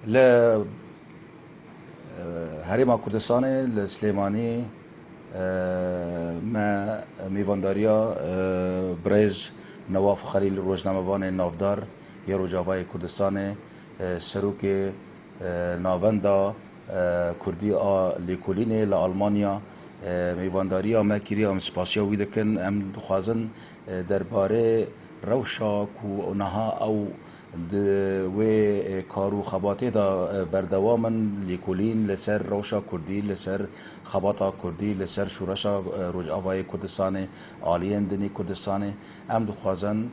ل هرم کردستان لسلیمانی ما میوانداریا برز نواف خلیل روزنامه‌وان نافدار یا روجاوای کردستان سروک ناوندا کردی لیکولین لآلمانیا میوانداریا ما کری ام سپاسیا ویدکن ام خوازن درباره روشا کو نها او و کارو خباته دا بردوامن لیکولین لسر روشا کردی لسر خباتا کردی لسر شورشا روج آوای کردستان آلین دنی کردستان ام دخوازن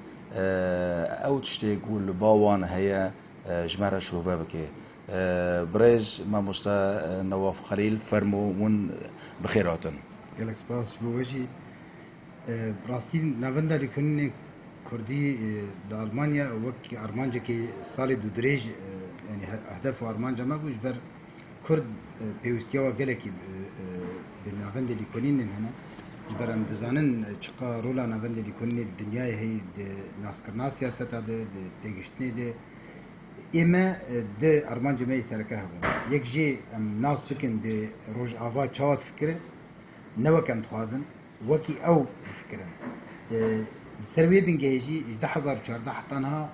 او تشتی گول باوان هيا جمرة شروفا بكي بريز ما مستا نواف خليل فرمو من بخيراتن gelek spas bu vejî rastî navenda lêkolînê Kurdî li Almanya wek armancekî salê du dirêj yani hedef û armanca me bû ji ber Kurd pêwîstiya we gelekî bi navendê lêkolînên hene ji ber em dizanin çiqa rola navendê lêkolînê li dinyayê heye di naskirina siyaseta de di têgihiştinê de ئێمە di armanca me yê sereke hebûn yek jê em nas bikin bi rojava çawa difikire ne wek em dixwazin wekî ew difikirin li ser wê bingehê jî ji 2014 heta niha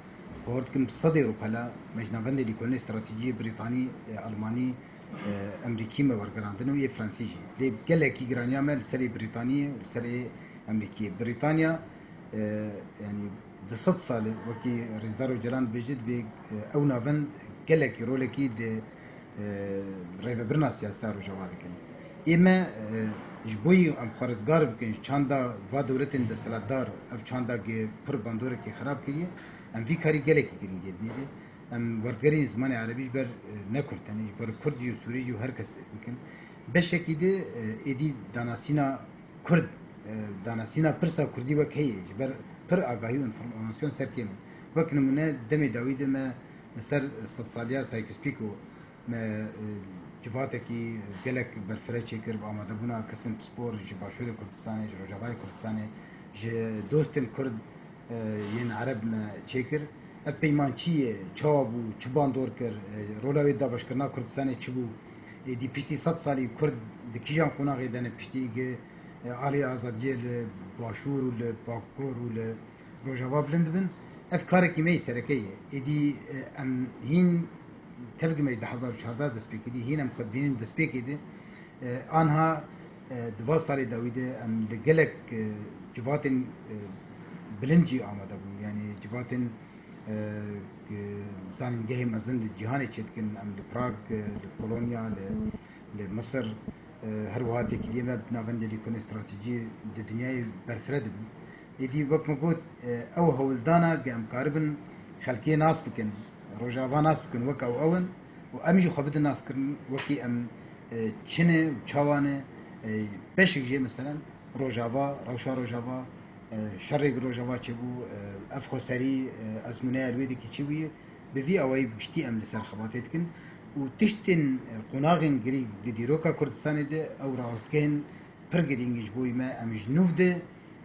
bawar dikim sedê rûpela me ji navendê lêkolînê stratejiyê Brîtanî Almanî Emerîkî me wergerandin û yê Fransî jî lê gelekî giraniya me li serê Brîtaniyê û li serê Emerîkiyê Brîtanya yani di sed salê wekî Rêzdar Öcalan dibêje divê ew navend gelekî rolekî di rêvebirina siyaseta Rojava dikin ئێمە ji bo yî em xwarizgar bikin ji çanda va dewletên desthilatdar ev çanda pir bandorekî xerab kiriye em vî karî gelekî girîngê dinêre em werdigerên zimanê erebî ji ber ne Kurd tenê ji ber Kurd jî û Sûrî jî û her kes bikin beşekî de êdî danasîna Kurd danasîna pirsa Kurdî wek heye ji ber pir agahî û informasyon serkê min wek nimûne demê dawî de me li ser sedsaliya Sykes-Picot me civatekî gelek berfireh çêkir bi amadebûna kesin spor ji başûrê Kurdistanê ji Rojavayê Kurdistanê ji dostên Kurd yên Ereb me çêkir ev peymançî ye çawa bû çi bandor kir rola wê dabeşkirina Kurdistanê çi bû êdî piştî sed salî Kurd di kîjan qonaxê de ne piştî aliyê azadiyê li başûr û li bakur û li Rojava bilind bin ev karekî me yê sereke ye êdî em hîn tevgî me 2014 dest pê kirî hîn em xwedbînin destpêkê de anha di va salê dawî de em li gelek civatên bilind jî amade bûn yani civatên zanîngehê mezin li cîhanê çê dikin em li Prag li Polonya li Misir her wiha têkiliyê me navendê lêkolînê stratejiyê di dinyayê berfireh dibin êdî wek me got ew hewildana ge em karibin xelkê nas bikin Rojava nas bikin wek ew ew in û em jî xwe bidin naskirin wekî em çine û çawan e beşek jê meselen Rojava rewşa Rojava şerê Rojava çêbû ev xweserî ezmûneya li wê dikî çi bûye bi vî awayî giştî em li ser xebatê dikin û tiştên qonaxên girî di dîroka Kurdistanê de ew rawestgehên pir girîngî ji bo me em ji nûv de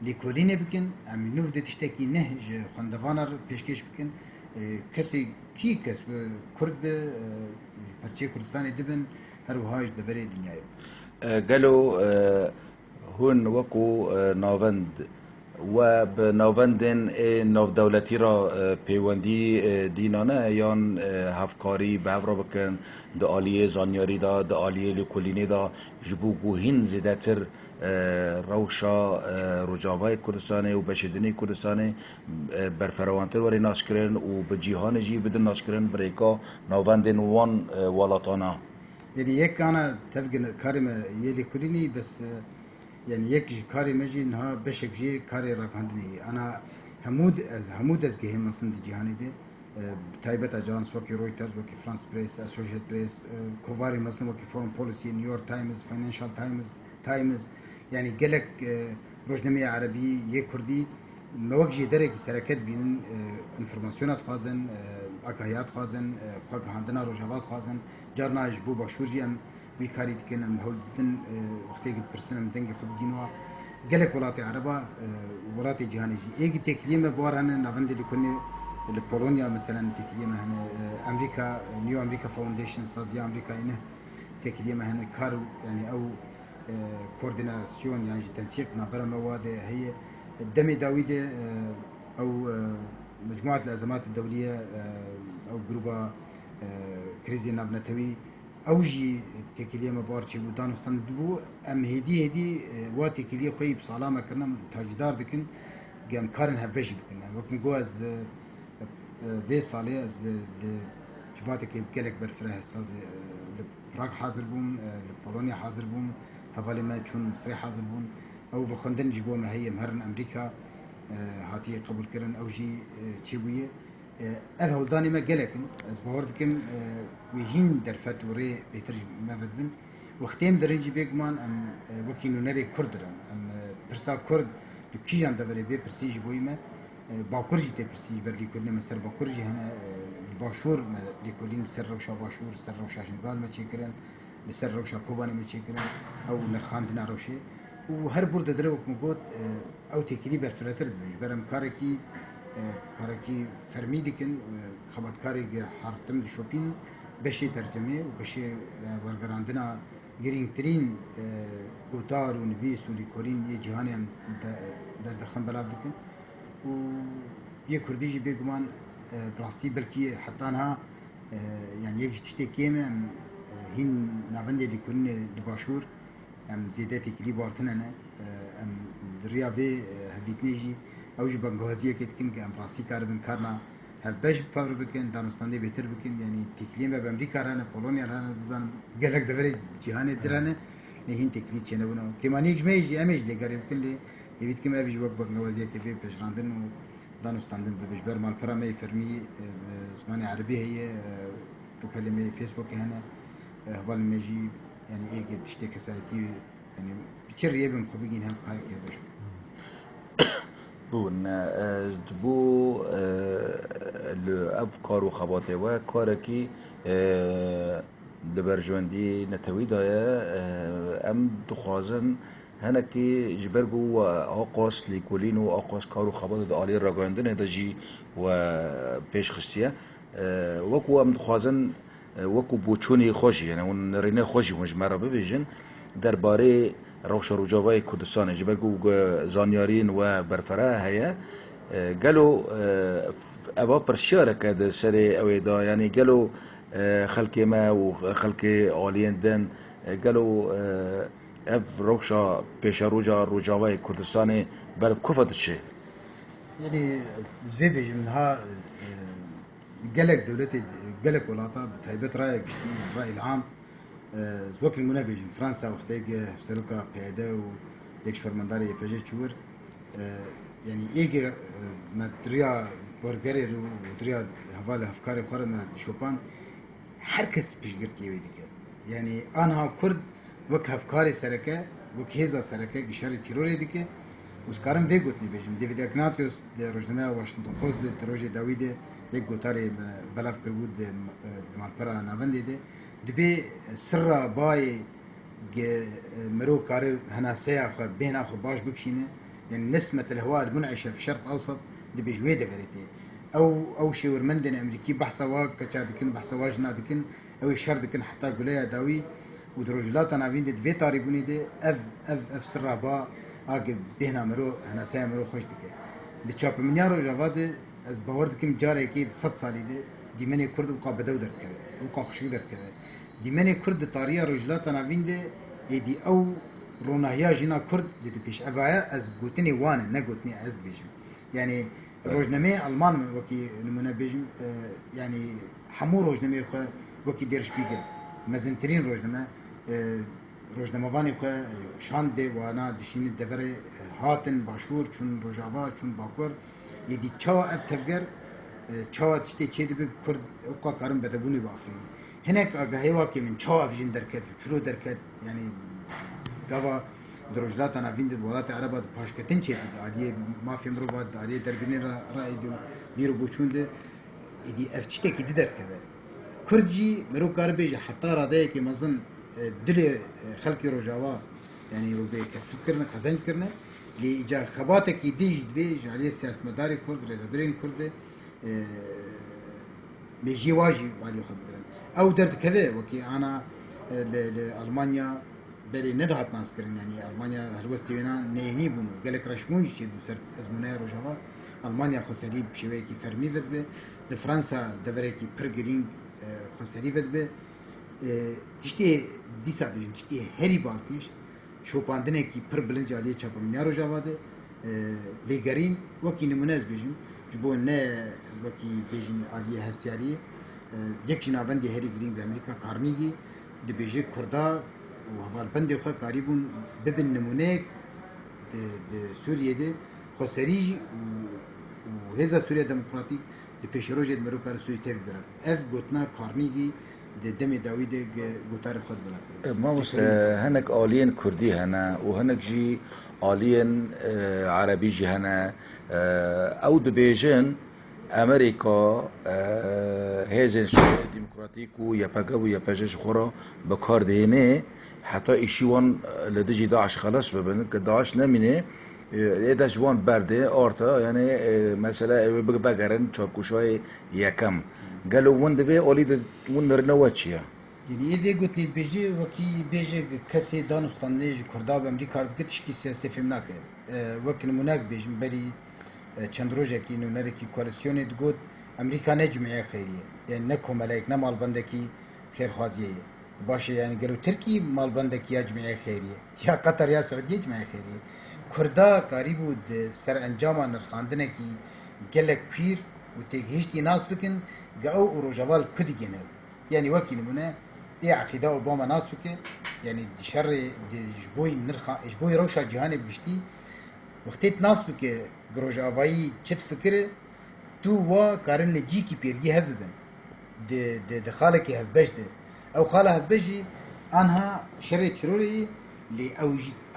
lêkolînê bikin em nûv de tiştekî neh ji xwendevanan pêşkêş bikin kesê kî kes bi Kurd bi perçê Kurdistanê dibin her wiha ji deverê dinyayê gelo hûn wekû navend و به ناوندن ناودولتی را پیوندی دینانه یان هفکاری به هفرا بکن د آلیه زانیاری دا د آلیه لکولینی دا جبو گوهین زیده تر روشا رجاوای کردستانه و بشدنی کردستانه برفروانتر وری ناشکرن و به جیهان جی بدن ناشکرن بریکا ناوندن وان والاتانا yani yek ana tevgin karime ye lêkolînî bes yani yek ji karê me jî niha beşek jê karê rakandinê ye ana hemû dezgehên mesin di cîhanê de taybet ajans wekî Reuters wekî France Press Associated Press kovarê mesin wekî Foreign Policy New York Times Financial Times yani gelek rojnameya erebî yê Kurdî me wek jê derekî sereket bînin informasyona dixwazin agahiya dixwazin xwe gihandina Rojava dixwazin carna ji bo başûr jî em wî karî dikin em hewl bidin wextê dipirsin em dengê xwe bigînwa gelek welatê ereba welatê cîhanê jî êgî têkiliyê me war hene navendê lêkolînê لبولونيا مثلا تكلية مهنة أمريكا نيو أمريكا فاونديشن سازيا أمريكا إنه تكلية مهنة كارو يعني أو كورديناسيون يعني تنسيق نابرة مواد هي الدمي داويدة أو مجموعة الأزمات الدولية أو جروبا كريزي نابنتوي أو جي تكلية مبارشي بودان استندبو أم هدي واتي كلية خوي بسلامة كنا تاجدار دكن جام كارن هبش بكنا وقت مجوز ذي صالح از جواتك بقلك برفره ساز لبراغ حاضر بوم لبولونيا حاضر بوم هفالي ما تشون مصري حاضر بوم او بخندن جبوا ما هي مهرن امريكا هاتي قبول كرن او جي تشيبويه اذا ولداني ما قلكن از بوردكم ويهين درفت وري بيترج ما بدبن وختيم درنجي بيجمان ام وكينو نري كردرن ام برسا كرد لكيجان دبري بي برسيج بويمه باكورجي تي برسيج برلي كلنا مستر باكورجي هنا الباشور ليكولين سر روشا باشور سر روشا شنغال ما تشكرن لسر روشا كوباني ما تشكرن او نرخاندنا روشي وهر برد دروك مقوت او تكلي برفرتر برم كاركي كاركي فرمي ديكن خبات كاري حارتم دي شوبين بشي ترجمه وبشي ورغراندنا گرینگ ترین گوتار و نویس و لیکورین یه جهانی هم در دخان بلاف دکن و یه کردیجی بگمان براستی بلکی حتی انها يعني یک تشتی کیمه هم هین نافنده لیکورین لباشور هم زیده تکلی بارتنه نه هم ریاوی هفیتنیجی اوجی بانگوازیه که دکن که هم براستی کار بن کارنا هل بج باور بکن دانستانده بهتر بکن یعنی تکلیم به امریکا رانه پولونیا رانه بزنم گلک دفعه جهان درانه نهین تکلی چنه بنا که مانی جمعی امیج دیگری بکن لی یبید که اوج وقت بانگوازیه که به پشراندن و دانستاندن به بجبر مال پرامه فرمی زمان عربی هي بكلمه فيسبوك هنا هوال ميجي يعني ايه تشتي كسايتي يعني بتشري يبم خبيجين هم قال كيف بون دبو الافكار وخباته و كاركي لبرجوندي نتوي دايا ام دخوازن هنكي جبرجو اقاس ليكولين و اقاس كارو خباته دالي راغاندن دجي و بيش خستيه وكو ام دخوازن وكو بوچوني خوشي يعني ون رينه خوشي مجمره ببيجن درباره روش روجاوای کردستان جبرگو زانیارین و برفره هيا قالوا أبا برشارة كده سري أويدا يعني قالوا خلقي ما وخلقي عاليين دن قالوا اف روشا بيش روجاوای كردستان بر كفت الشيء يعني زفي بيجي منها قلق دولتي قلق ولاطة بتهيبت رأيك الرأي العام زوك المنابج فرنسا وقتيجي سلوكا بيدا وديك فرمانداري بيجي تشور يعني ايجي ما دريا برجري ودريا هفال افكاري بخار ما شوبان هركس بيشقرت يويدك يعني انا كرد وك افكاري سركه وك هيزا سركه بشاري تيروري ديك وسكارم في قلت بيجم ديفيد اكناتيوس دي روجنما واشنطن بوست دي تروجي داويدي ديك قوتاري بلاف كربود مالبرا نافندي دي دبي سر باي مرو كاري هنا سياخ بين اخو باش بكشينه يعني نسمة الهواء المنعشة في الشرق الاوسط دبي جويده فريتي او شي ورمندن امريكي بحثا واق كتشادكن بحثا واجنا دكن او شردكن حتى قوليا داوي ودروجلات انا فين دي تاري بوني دي اف سر با اجي بينا مرو هنا سيا مرو خوش دكه دي تشاب من يارو جواد از باوردكم جاري كي 100 سالي دي مني كرد وقا بدو درت كده وقا خوش درت كده دي مني كرد طاريه رجلات انا فيندي دي او روناهيا جينا كرد دي بيش افايا از غوتني وانا نغوتني از بيجم يعني روجنامه المان وكي نمونه بيجم يعني حمو روجنامه خو وكي دير شبيغل مزنترين روجنامه روجنامه واني خو شاندي وانا دشين دفر هاتن باشور چون روجاوا چون باكور يدي تشا افتگر تشا تشتي چيدي كرد اوقا كارم بدبوني بافرين هناك اگاهيوا كي من تشا افجن دركت شرو دركت يعني دوا دروجلات انا فين دولات عربه باشكتين چيدي عادي ما في مرو بعد عادي دربين راي دو بيرو بوچوند يدي افتشتي كي درت كذا كردجي مرو كاربيج حتى راده كي مزن دل خلقي روجاوا يعني رو بكسب كرنا خزنج كرنا لي جا خباتك يديج دويج عليه سياسة مداري كرد رهبرين كرد بيجي واجي بالي خد برن او درد كذا وكي انا لالمانيا بلي ندهت ناس كرن يعني المانيا هلوستي وينا نيني بونو قالك رشمون يشد سر ازمونه روجوا المانيا خسري بشوي كي فرمي ود به فرنسا دبركي برجرين خسري ود به تشتي دیسا بجن تشتي هری بالکیش شوپاندنه کی پر بلنج علی چاپم نیارو جواده لیگرین وکی نمونز بجن جبو نه وکی بجن علی هستیاری یک جنابندی هری گرین به امریکا کارنیگی دی بجی کردا و هوال بندی خو قریبون ببن نمونه د سوریه ده خسری و هزا سوریه دموکراتیک دی پیشروج مروکار سوریه تف برد اف گوتنا کارنیگی دمي داوود قطار خد بلاك ما بس هناك آلين كردي هنا وهناك جي آلين عربي جي هنا او دبيجن امريكا هيزن سوريا ديمقراطيك ويا باقا ويا باجش خورا بكار ديني حتى ايشيوان لدجي داعش خلاص ببنك داعش نمينه اذا جوان برده اورتا يعني مثلا بقرن تشاركوشاي يكم قالوا وند في اوليد ونر نواتشيا يعني اذا قلت لي بيجي وكي بيجي كسي دانستان نيج كردا بامريكا كتش كي سياسه فهمناك وكن مناك بيجي بري چندروجه كي نونركي كواليسيون تقول امريكا نجمعيه خيريه يعني نكو ملاك نمال بندكي خير خوازيه باشه يعني قالوا تركي مال بندكي جمعيه خيريه يا قطر يا سعوديه جمعيه خيريه كردا قريبو سر انجام نرخاندنه كي قالك بير وتجهشتي ناس بكن جاو روجوال كدي جنال يعني وكيل منا ايه عقيده اوباما ناس بكن يعني شر جبوي نرخا جبوي روشا جهاني بشتي وقتيت ناس بكن جروجافاي تشت فكره تو وا كارن لجي كي بيرجي هببن د خالك هبجده او خاله هبجي انها شر تروري لي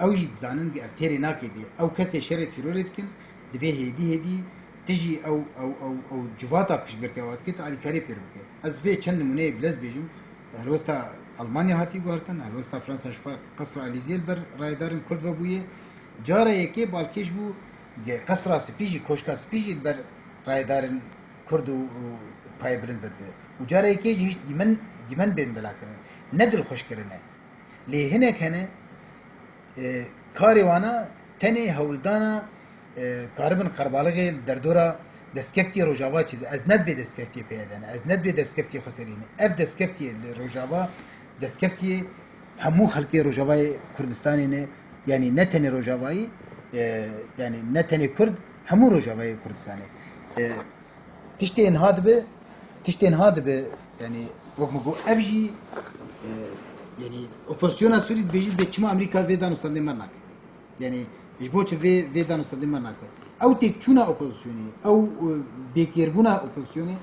اوجي زانن افتيري ناكدي او كسي شر تروري كن دبي هدي تجي او جواتا بش برتاوات كت على كاري بيربك از في چند نمونه بلز بيجم هلوستا المانيا هاتي غورتن هلوستا فرنسا شفا قصر اليزيل بر رايدارن كرد وبويه جاره يكي بالكيش بو قصر سبيجي كوشكا سبيجي بر رايدارن كرد و باي بلند بده وجاره يكي جيش ديمن بين بلاكن ندل خوش كرنه لي هناك هنا كاريوانا تني هولدانا كاربن قربالغي دردورا دسكفتي روجاوا چيز از ند به دسكفتي پیدان از ند به دسكفتي خسرين اف دسكفتي روجاوا دسكفتي همو خلقي روجاوا كردستاني نه يعني نتني روجاواي يعني نتني كرد همو روجاوا كردستاني تشتين هاد به يعني وقمو افجي يعني اوبوزيسيون سوري بيجي بچما امريكا فيدان استند مرناك يعني جبوت في دانو استدم مرناك او تكشونا اوبوزيسيوني او بيكيربونا اوبوزيسيوني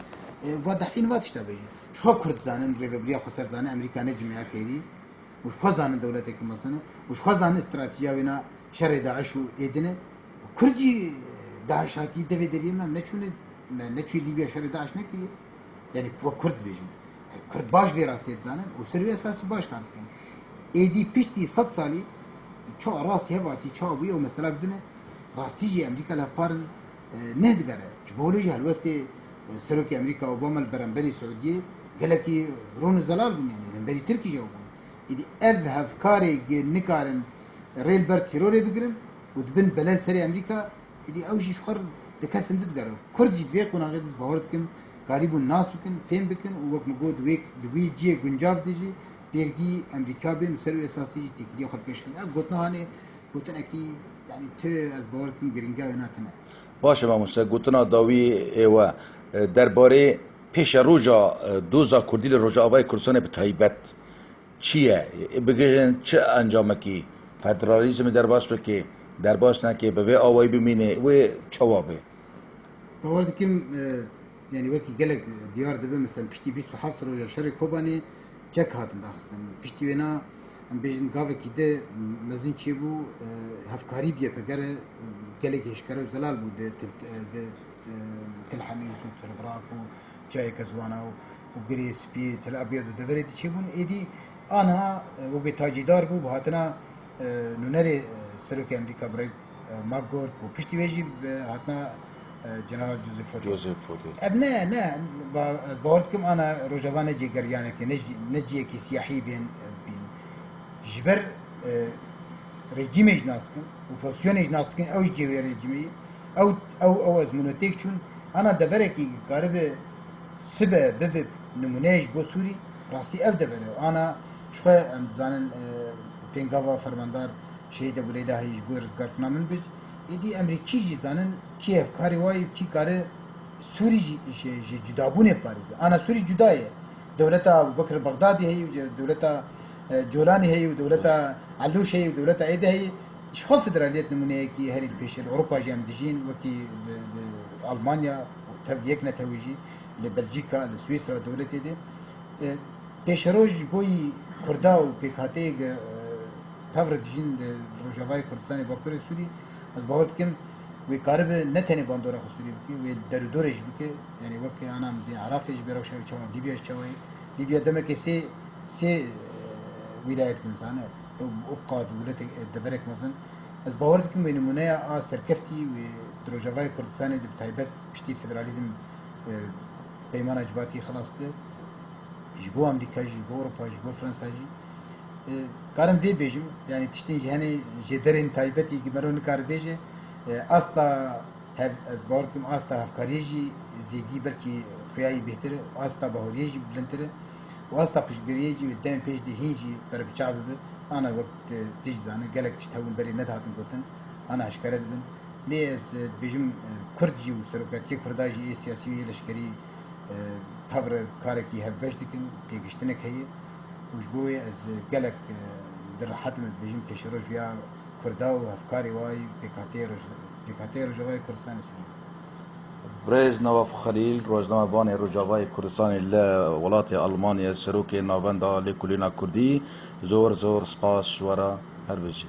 واضح فين واتش تبي شو كرد زانن ريبريا خسر زانن امريكا نجمع خيري وش خزان دولتك مثلا وش خزان استراتيجيه وينا شر داعش وإدنه كردي داعش هاتي دفي دريما نتشوي ليبيا شر داعش نكري يعني كرد بيجي كرد باش في راستيت زانن وسربي اساس باش كانت ايدي بيشتي 100 سالي چا راست هواتي چا بي او مثلا بدنا راستيجي امريكا لافبارن نهدغره جبولوجي هلوستي سروكي امريكا اوباما البرنبري السعوديه قالكي رون زلال يعني البري تركي جاوب يدي اذهب كاري نكارن ريل بر تيروري بقرن ودبن بلاد سري امريكا يدي اوجي شخر دكاسن ددغره كردي دويق وناغدز باوردكم قريب الناس بكن فين بكن ووك مقود ويك دوي جي گنجاف ديجي بيردي امريكا بين سرو اساسي تكدي خد بيشن قلتنا هاني قلتنا كي يعني ت از باورتن گرينگا وناتنا باشه ماموسا قلتنا داوي ايوا درباره پیش روجا دوزا کردی روجا آوای کردستان به تایبت چیه؟ بگیرن چه انجامه کی؟ فدرالیسم در باس بکی در باس نکی به وی آوای بمینه و چوابه باورد کم يعني وكي قالك ديار دبي مثلا بشتي 27 روجا شري كوباني جاك هاتن داخستن بشتي وينا ام بيجن قاوه كده مزين چيبو هفكاري بيه بگره قالك هشكره وزلال بو تل حميس و تل براك و جاي كزوانا و قري سبي تل ابيض و دفري تشيبون ايدي آنها و بتاجيدار بو بهاتنا نونري سروك امريكا بريك ماغور و بشتي ويجي هاتنا جنرال جوزيف فوتو جوزيف فوتو نه باوردكم انا روجافانا جيجريانا كي نجي كي سياحي بين جبر رژیمش ناسکن و فوسیونش ناسکن اوش جوی رژیمی او ازمونوتیک چون انا دفره کی قرب سبه بب نمونهش بو سوری راستی اف دفره انا شخه امزانن پنگاوا فرماندار شهید ابو لیلا هیچ بو رزگار کنامن بج ایدی امریکی جی زانن کی افکاری وای کی کاره سوری جی جدابونه پاریز انا سوری جدایه دولتا بکر بغدادی هی دولتا جولاني هي ودولتها علوش هي ودولتها ايده هي شخو فدراليات نمونه كي هري البيش اوروبا جام دجين وكي المانيا يكنا تويجي لبلجيكا لسويسرا دولتي دي بيشروج بوي كردا وبيكاتي تافر دجين روجافاي كردستاني باكوري سوري از باورت كم ويقارب نتني باندورا خسوري بكي ودرودورج بكي يعني وكي انا دي عراقي بيروشا تشوا ليبيا تشوا ليبيا دمك سي ولاية كنزانة أبقى دولة دفرك مثلا از باوردكم بين منايا سركفتي ودروجافاي كردستاني دي بتايبت بشتي فدراليزم بيمان اجباتي خلاص ده جبو امريكا جبو اوروبا جبو فرنسا جي كارم في بيجم يعني تشتين جهني جدرين تايبتي كمرون كار بيجي اصلا هف از باوردكم اصلا هفكاريجي زيدي بلكي خياي بهتر اصلا باوريجي بلنتر واسطة بشجريجي قدام بيش دي هيجي برب شعب أنا وقت تيجي زاني قالك تشتهون بري ندهاتن قلتن أنا أشكرت بن ليس بيجم كردجي وسرقاتي كرداجي سياسي لشكري بافر كاركي هفبش دكن تيجشتنك هي وجبوي از قالك در حتم بيجم بيشروج فيها كردا وأفكاري واي بكاتير رجواي كردستان سوري بريز نواف خليل روزنامه وان روجافای کردستان لولات المانیا سروک ناوندا لکولینا کردی زور سپاس شورا هر بجی